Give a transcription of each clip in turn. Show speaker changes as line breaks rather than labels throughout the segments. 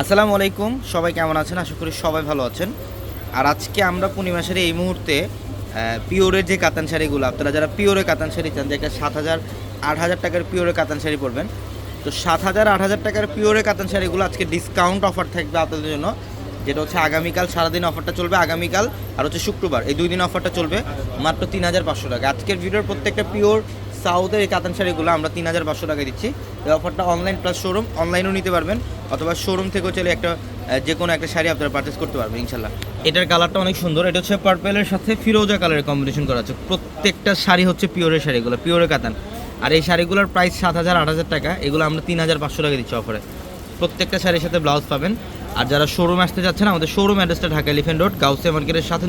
আসসালামু আলাইকুম, সবাই কেমন আছেন? আশা করি সবাই ভালো আছেন। আর আজকে আমরা পূর্ণিমাসের এই মুহূর্তে পিওরের যে কাতান শাড়িগুলো, আপনারা যারা পিওরে কাতান শাড়ি চান, যে একটা 7,000 8,000 টাকার পিওরে কাতান শাড়ি পরবেন, তো 7,000 8,000 টাকার পিওরে কাতান শাড়িগুলো আজকে ডিসকাউন্ট অফার থাকবে আপনাদের জন্য, যেটা হচ্ছে আগামীকাল সারাদিন অফারটা চলবে। আগামীকাল আর হচ্ছে শুক্রবার, এই 2 দিন অফারটা চলবে মাত্র 3,500 টাকা। আজকের ভিডিওর প্রত্যেকটা পিওর সাউথের এই কাতান শাড়িগুলো আমরা 3,500 টাকায় দিচ্ছি। এই অফারটা অনলাইন প্লাস শোরুম, অনলাইনেও নিতে পারবেন অথবা শোরুম থেকেও চলে একটা যে কোনো একটা শাড়ি আপনারা পারচেস করতে পারবেন ইনশাল্লাহ। এটার কালারটা অনেক সুন্দর, এটা হচ্ছে পার্পেলের সাথে ফিরোজা কালারের কম্বিনেশন করা আছে। প্রত্যেকটা শাড়ি হচ্ছে পিওরের শাড়িগুলো, পিওরে কাতান। আর এই শাড়িগুলোর প্রাইস 7,000 8,000 টাকা, এগুলো আমরা 3,500 টাকা দিচ্ছি অফারে। প্রত্যেকটা শাড়ির সাথে ব্লাউজ পাবেন। আর যারা শোরুম আসতে যাচ্ছেন, আমাদের শোরুম অ্যাড্রেসটা ঢাকা এলিফ্যান্ট রোড, গাউসিয়া মার্কেটের সাথে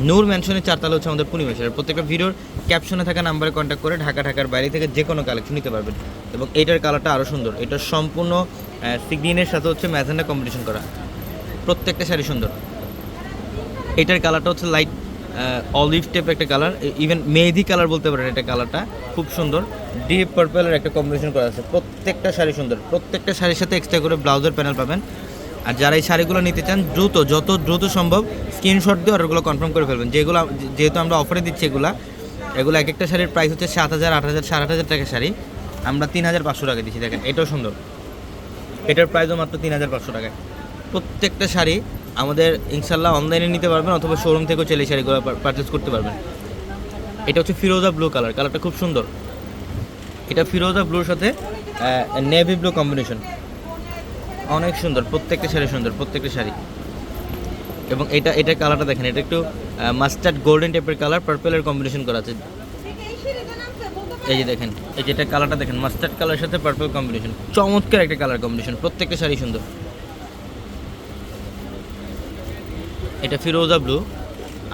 নূর ম্যানশনের 4 হচ্ছে আমাদের পূর্ণিমাসের। প্রত্যেকটা ভিডিওর ক্যাপশনে থাকা নাম্বারে কন্ট্যাক্ট করে ঢাকার বাইরে থেকে যে কোনো কালেকশন নিতে পারবেন। এবং এইটার কালারটা আরও সুন্দর, এটা সম্পূর্ণ সিগ্রিনের সাথে হচ্ছে ম্যাজেন্ডা কম্বিনেশন করা। প্রত্যেকটা শাড়ি সুন্দর। এটার কালারটা হচ্ছে লাইট অলিভ টাইপের একটা কালার, ইভেন মেহেদি কালার বলতে পারেন। এটা কালারটা খুব সুন্দর, ডিপ পার্পেলের একটা কম্বিনেশন করা আছে। প্রত্যেকটা শাড়ি সুন্দর, প্রত্যেকটা শাড়ির সাথে এক্সট্রা করে ব্লাউজের প্যানেল পাবেন। আর যারা এই শাড়িগুলো নিতে চান, যত দ্রুত সম্ভব স্ক্রিনশট দিয়ে অর্ডারগুলো কনফার্ম করে ফেলবেন। যেহেতু আমরা অফারে দিচ্ছি এগুলো এক একটা শাড়ির প্রাইস হচ্ছে 7,000 8,000 8,500 টাকার শাড়ি, আমরা 3,500 টাকা দিচ্ছি। দেখেন এটাও সুন্দর, এটার প্রাইসও মাত্র 3,500 টাকায়। প্রত্যেকটা শাড়ি আমাদের ইনশাল্লাহ অনলাইনে নিতে পারবেন অথবা শোরুম থেকেও চলে এই শাড়িগুলো পারচেস করতে পারবেন। এটা হচ্ছে ফিরোজা ব্লু কালার, কালারটা খুব সুন্দর। এটা ফিরোজা ব্লুর সাথে নেভি ব্লু কম্বিনেশন, অনেক সুন্দর। প্রত্যেকটা শাড়ি সুন্দর, প্রত্যেকটা শাড়ি। এবং এটার কালারটা দেখেন, এটা একটু মাস্টার্ড গোল্ডেন টাইপের কালার, পার্পেলের কম্বিনেশন করা আছে। এই যে দেখেন, এই যে এটা কালারটা দেখেন, মাস্টার্ড কালারের সাথে পার্পল কম্বিনেশন, চমৎকার একটা কালার কম্বিনেশন। প্রত্যেকটা শাড়ি সুন্দর। এটা ফিরোজা ব্লু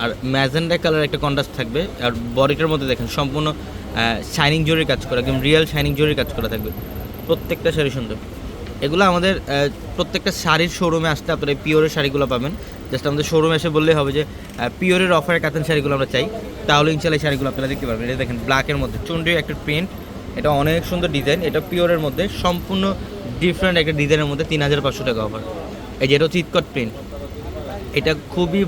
আর ম্যাজেন্ডা কালার একটা কন্ট্রাস্ট থাকবে। আর বডিটার মধ্যে দেখেন সম্পূর্ণ শাইনিং জরির কাজ করা, একদম রিয়েল শাইনিং জরির কাজ করা থাকবে। প্রত্যেকটা শাড়ি সুন্দর। এগুলো আমাদের প্রত্যেকটা শাড়ির শোরুমে আসতে আপনারা এই পিওরের শাড়িগুলো পাবেন। জাস্ট আমাদের শোরুমে এসে বললেই হবে যে পিওরের অফারে কাতান শাড়িগুলো আমরা চাই, তাহলে ইনশাল্লাহ এই শাড়িগুলো আপনারা দেখতে পারবেন। এটা দেখেন ব্ল্যাকের মধ্যে চুনরির একটা প্রিন্ট, এটা অনেক সুন্দর ডিজাইন। এটা পিওরের মধ্যে সম্পূর্ণ ডিফারেন্ট একটা ডিজাইনের মধ্যে 3,500 টাকা অফার। এই যে এটা হচ্ছে ইটকট প্রিন্ট, এটা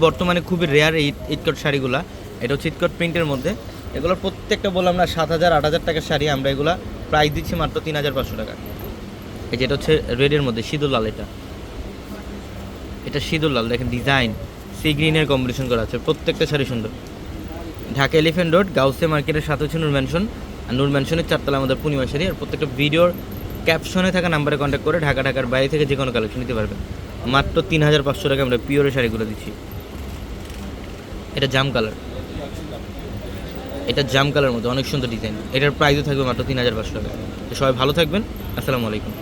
বর্তমানে খুবই রেয়ার এই ইটকট শাড়িগুলো। এটা হচ্ছে ইটকট প্রিন্টের মধ্যে। এগুলোর প্রত্যেকটা বললাম না 7,000 8,000 টাকার শাড়ি, আমরা এগুলো প্রাইস দিচ্ছি মাত্র 3,500 টাকা। এই যেটা হচ্ছে রেডের মধ্যে সিঁদুর লাল, এটা সিঁদুর লাল। দেখেন ডিজাইন সি গ্রিনের কম্বিনেশন করা আছে। প্রত্যেকটা শাড়ি সুন্দর। ঢাকা এলিফ্যান্ট রোড, গাউসিয়া মার্কেটের সাথে হচ্ছে নূর ম্যানশন, আর নূর ম্যানশনের 4 আমাদের পূর্ণিমা শাড়ি। আর প্রত্যেকটা ভিডিওর ক্যাপশনে থাকা নাম্বারে কন্ট্যাক্ট করে ঢাকার বাইরে থেকে যে কোনো কালেকশন নিতে পারবেন। মাত্র 3,500 টাকা আমরা পিওরের শাড়িগুলো দিচ্ছি। এটা জাম কালার, এটা জাম কালার মধ্যে অনেক সুন্দর ডিজাইন। এটার প্রাইসও থাকবে মাত্র 3,500 টাকা। তো সবাই ভালো থাকবেন, আসসালামু আলাইকুম।